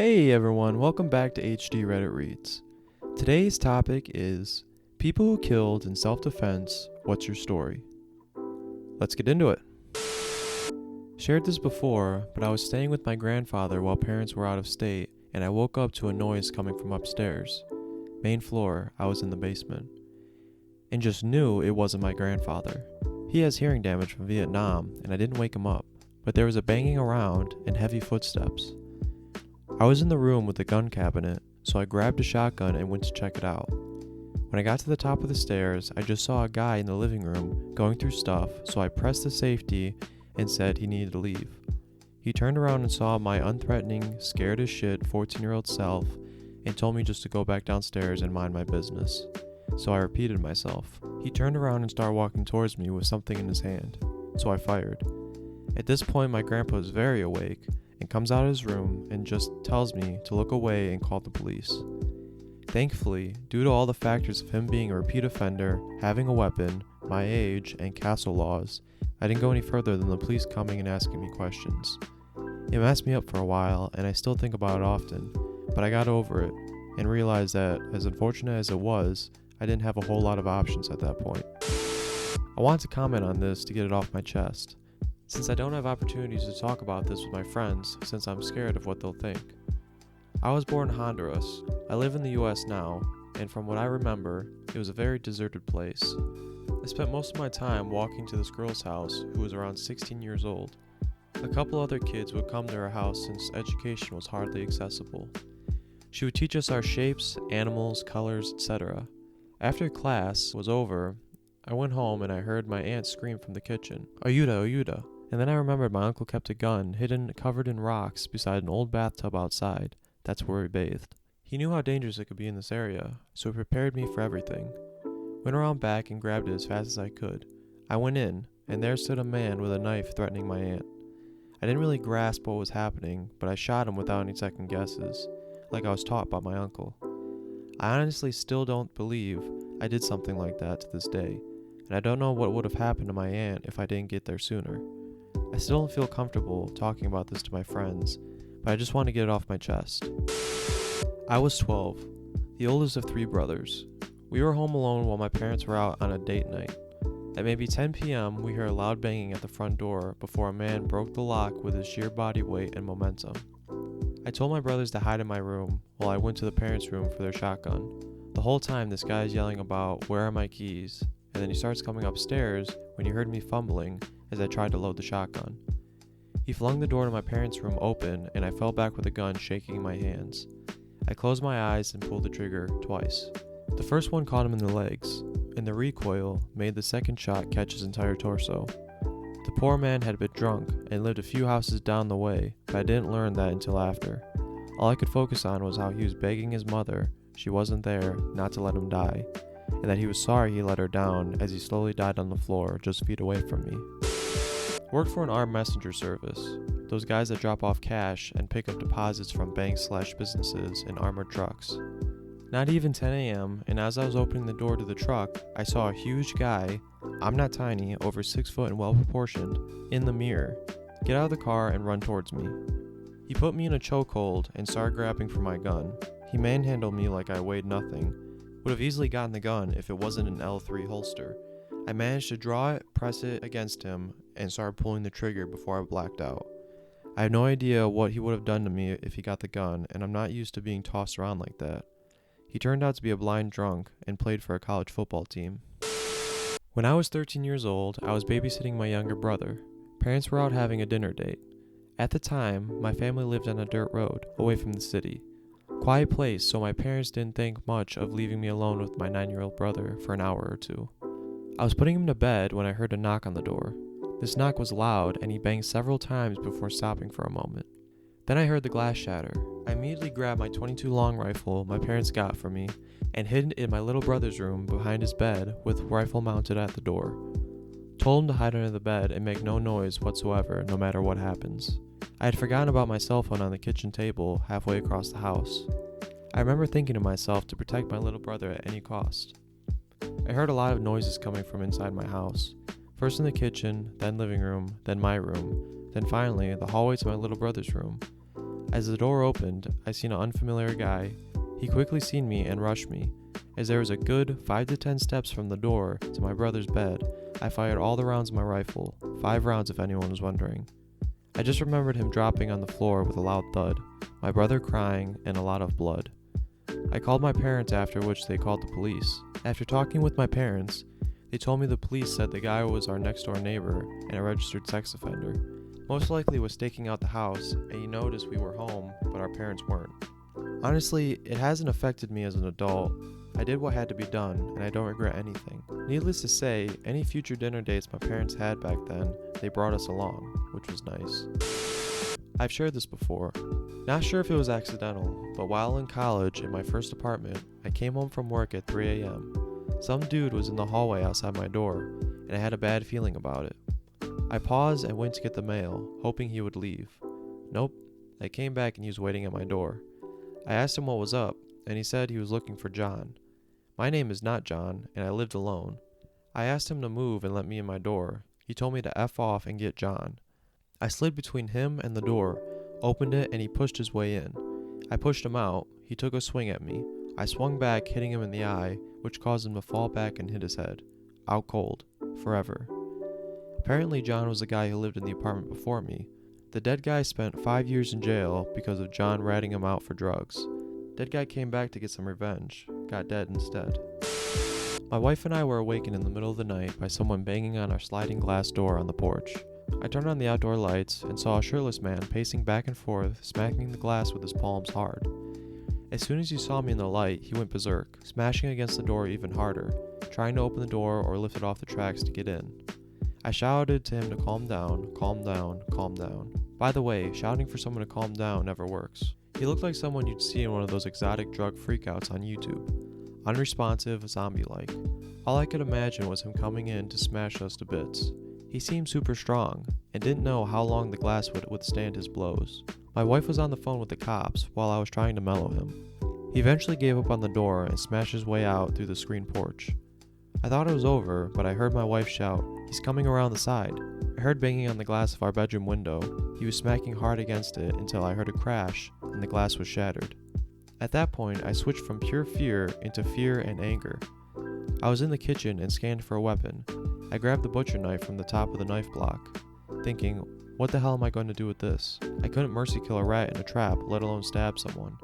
Hey everyone, welcome back to HD Reddit Reads. Today's topic is people who killed in self-defense, what's your story? Let's get into it. Shared this before, but I was staying with my grandfather while parents were out of state and I woke up to a noise coming from upstairs. Main floor, I was in the basement. And just knew it wasn't my grandfather. He has hearing damage from Vietnam and I didn't wake him up, but there was a banging around and heavy footsteps. I was in the room with the gun cabinet, so I grabbed a shotgun and went to check it out. When I got to the top of the stairs, I just saw a guy in the living room going through stuff, so I pressed the safety and said he needed to leave. He turned around and saw my unthreatening, scared as shit 14-year-old self and told me just to go back downstairs and mind my business. So I repeated myself. He turned around and started walking towards me with something in his hand, so I fired. At this point, my grandpa is very awake and comes out of his room and just tells me to look away and call the police. Thankfully, due to all the factors of him being a repeat offender, having a weapon, my age, and castle laws, I didn't go any further than the police coming and asking me questions. It messed me up for a while, and I still think about it often, but I got over it and realized that, as unfortunate as it was, I didn't have a whole lot of options at that point. I want to comment on this to get it off my chest, since I don't have opportunities to talk about this with my friends since I'm scared of what they'll think. I was born in Honduras. I live in the US now, and from what I remember, it was a very deserted place. I spent most of my time walking to this girl's house who was around 16 years old. A couple other kids would come to her house since education was hardly accessible. She would teach us our shapes, animals, colors, etc. After class was over, I went home and I heard my aunt scream from the kitchen, "Ayuda, ayuda." And then I remembered my uncle kept a gun hidden covered in rocks beside an old bathtub outside. That's where we bathed. He knew how dangerous it could be in this area, so he prepared me for everything. Went around back and grabbed it as fast as I could. I went in, and there stood a man with a knife threatening my aunt. I didn't really grasp what was happening, but I shot him without any second guesses, like I was taught by my uncle. I honestly still don't believe I did something like that to this day, and I don't know what would have happened to my aunt if I didn't get there sooner. I still don't feel comfortable talking about this to my friends, but I just want to get it off my chest. I was 12, the oldest of 3 brothers. We were home alone while my parents were out on a date night. At maybe 10 p.m., we heard a loud banging at the front door before a man broke the lock with his sheer body weight and momentum. I told my brothers to hide in my room while I went to the parents' room for their shotgun. The whole time this guy is yelling about, "Where are my keys?" And then he starts coming upstairs when he heard me fumbling as I tried to load the shotgun. He flung the door to my parents' room open and I fell back with a gun shaking in my hands. I closed my eyes and pulled the trigger twice. The first one caught him in the legs, and the recoil made the second shot catch his entire torso. The poor man had been drunk and lived a few houses down the way, but I didn't learn that until after. All I could focus on was how he was begging his mother, she wasn't there, not to let him die, and that he was sorry he let her down as he slowly died on the floor just feet away from me. Worked for an armed messenger service, those guys that drop off cash and pick up deposits from banks/businesses in armored trucks. Not even 10 a.m., and as I was opening the door to the truck, I saw a huge guy, I'm not tiny, over 6 foot and well proportioned, in the mirror, get out of the car and run towards me. He put me in a chokehold and started grabbing for my gun. He manhandled me like I weighed nothing. Would have easily gotten the gun if it wasn't an L3 holster. I managed to draw it, press it against him, and started pulling the trigger before I blacked out. I have no idea what he would have done to me if he got the gun, and I'm not used to being tossed around like that. He turned out to be a blind drunk and played for a college football team. When I was 13 years old, I was babysitting my younger brother. Parents were out having a dinner date. At the time, my family lived on a dirt road, away from the city. Quiet place, so my parents didn't think much of leaving me alone with my 9-year-old brother for an hour or two. I was putting him to bed when I heard a knock on the door. This knock was loud, and he banged several times before stopping for a moment. Then I heard the glass shatter. I immediately grabbed my .22 long rifle my parents got for me and hid it in my little brother's room behind his bed with rifle mounted at the door. Told him to hide under the bed and make no noise whatsoever no matter what happens. I had forgotten about my cell phone on the kitchen table halfway across the house. I remember thinking to myself to protect my little brother at any cost. I heard a lot of noises coming from inside my house. First in the kitchen, then living room, then my room, then finally the hallway to my little brother's room. As the door opened, I seen an unfamiliar guy. He quickly seen me and rushed me. As there was a good 5 to 10 steps from the door to my brother's bed, I fired all the rounds of my rifle, 5 rounds if anyone was wondering. I just remembered him dropping on the floor with a loud thud, my brother crying, and a lot of blood. I called my parents, after which they called the police. After talking with my parents, they told me the police said the guy was our next door neighbor and a registered sex offender. Most likely was staking out the house, and he noticed we were home, but our parents weren't. Honestly, it hasn't affected me as an adult. I did what had to be done, and I don't regret anything. Needless to say, any future dinner dates my parents had back then, they brought us along, which was nice. I've shared this before. Not sure if it was accidental, but while in college in my first apartment, I came home from work at 3 a.m. Some dude was in the hallway outside my door, and I had a bad feeling about it. I paused and went to get the mail, hoping he would leave. Nope, I came back and he was waiting at my door. I asked him what was up, and he said he was looking for John. My name is not John, and I lived alone. I asked him to move and let me in my door. He told me to F off and get John. I slid between him and the door, opened it, and he pushed his way in. I pushed him out. He took a swing at me. I swung back, hitting him in the eye, which caused him to fall back and hit his head. Out cold. Forever. Apparently John was the guy who lived in the apartment before me. The dead guy spent 5 years in jail because of John ratting him out for drugs. Dead guy came back to get some revenge. Got dead instead. My wife and I were awakened in the middle of the night by someone banging on our sliding glass door on the porch. I turned on the outdoor lights and saw a shirtless man pacing back and forth, smacking the glass with his palms hard. As soon as he saw me in the light, he went berserk, smashing against the door even harder, trying to open the door or lift it off the tracks to get in. I shouted to him to calm down, calm down, calm down. By the way, shouting for someone to calm down never works. He looked like someone you'd see in one of those exotic drug freakouts on YouTube. Unresponsive, zombie-like. All I could imagine was him coming in to smash us to bits. He seemed super strong, and didn't know how long the glass would withstand his blows. My wife was on the phone with the cops while I was trying to mellow him. He eventually gave up on the door and smashed his way out through the screen porch. I thought it was over, but I heard my wife shout, "He's coming around the side." I heard banging on the glass of our bedroom window. He was smacking hard against it until I heard a crash and the glass was shattered. At that point, I switched from pure fear into fear and anger. I was in the kitchen and scanned for a weapon. I grabbed the butcher knife from the top of the knife block, thinking, what the hell am I going to do with this? I couldn't mercy kill a rat in a trap, let alone stab someone.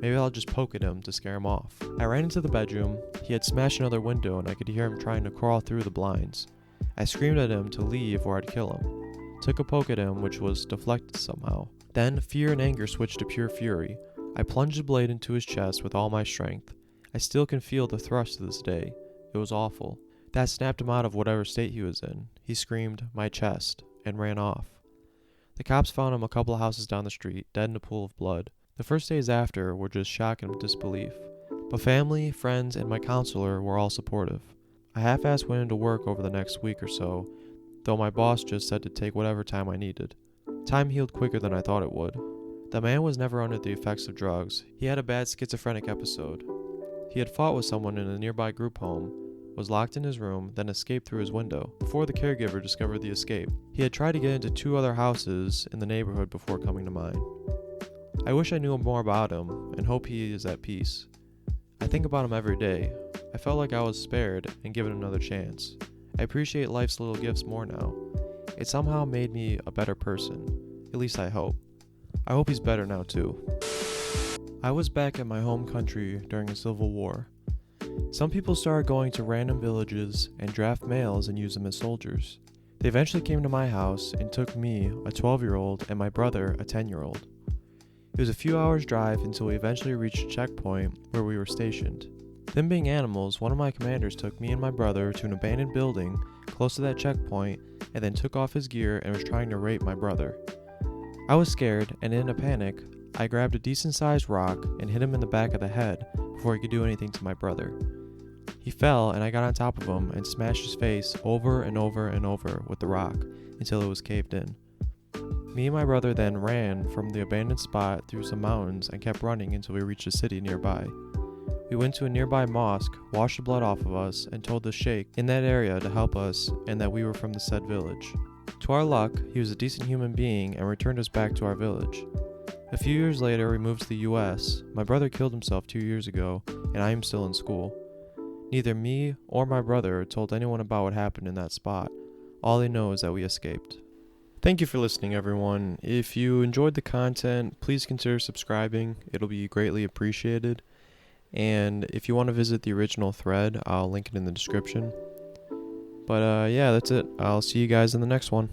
Maybe I'll just poke at him to scare him off. I ran into the bedroom. He had smashed another window and I could hear him trying to crawl through the blinds. I screamed at him to leave or I'd kill him. Took a poke at him, which was deflected somehow. Then fear and anger switched to pure fury. I plunged the blade into his chest with all my strength. I still can feel the thrust to this day. It was awful. That snapped him out of whatever state he was in. He screamed, "My chest," and ran off. The cops found him a couple of houses down the street, dead in a pool of blood. The first days after were just shock and disbelief. But family, friends, and my counselor were all supportive. I half-assed went into work over the next week or so, though my boss just said to take whatever time I needed. Time healed quicker than I thought it would. The man was never under the effects of drugs. He had a bad schizophrenic episode. He had fought with someone in a nearby group home, was locked in his room, then escaped through his window, before the caregiver discovered the escape. He had tried to get into 2 other houses in the neighborhood before coming to mine. I wish I knew more about him, and hope he is at peace. I think about him every day. I felt like I was spared and given another chance. I appreciate life's little gifts more now. It somehow made me a better person. At least I hope. I hope he's better now too. I was back in my home country during the Civil War. Some people started going to random villages and draft males and use them as soldiers. They eventually came to my house and took me, a 12-year-old, and my brother, a 10-year-old. It was a few hours' drive until we eventually reached a checkpoint where we were stationed. Them being animals, one of my commanders took me and my brother to an abandoned building close to that checkpoint and then took off his gear and was trying to rape my brother. I was scared, and in a panic, I grabbed a decent-sized rock and hit him in the back of the head before he could do anything to my brother. He fell, and I got on top of him and smashed his face over and over and over with the rock until it was caved in. Me and my brother then ran from the abandoned spot through some mountains and kept running until we reached a city nearby. We went to a nearby mosque, washed the blood off of us, and told the sheikh in that area to help us and that we were from the said village. To our luck, he was a decent human being and returned us back to our village. A few years later, we moved to the US. My brother killed himself 2 years ago, and I am still in school. Neither me or my brother told anyone about what happened in that spot. All they know is that we escaped. Thank you for listening, everyone. If you enjoyed the content, please consider subscribing. It'll be greatly appreciated. And if you want to visit the original thread, I'll link it in the description. But yeah, that's it. I'll see you guys in the next one.